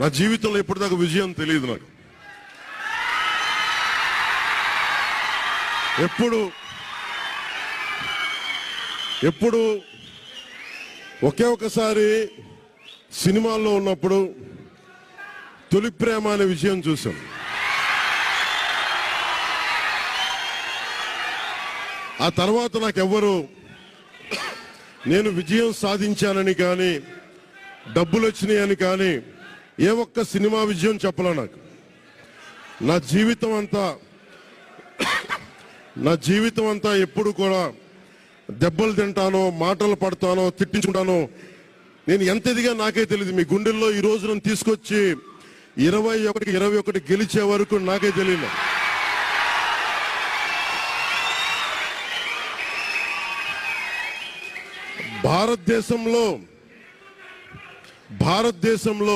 నా జీవితంలో ఎప్పటిదాకా విజయం తెలియదు నాకు. ఎప్పుడు ఒకే ఒకసారి సినిమాల్లో ఉన్నప్పుడు తొలి ప్రేమ అనే విజయం చూశాం. ఆ తర్వాత నాకెవ్వరు నేను విజయం సాధించానని కానీ డబ్బులు వచ్చినాయని కానీ ఏ ఒక్క సినిమా విజయం చెప్పలే నాకు. నా జీవితం అంతా ఎప్పుడు కూడా దెబ్బలు తింటానో, మాటలు పడతానో, తిట్టించుకుంటానో. నేను ఎంత ఎదిగా నాకే తెలియదు. మీ గుండెల్లో ఈ రోజు నన్ను తీసుకొచ్చి 21 గెలిచే వరకు నాకే తెలియదు. భారతదేశంలో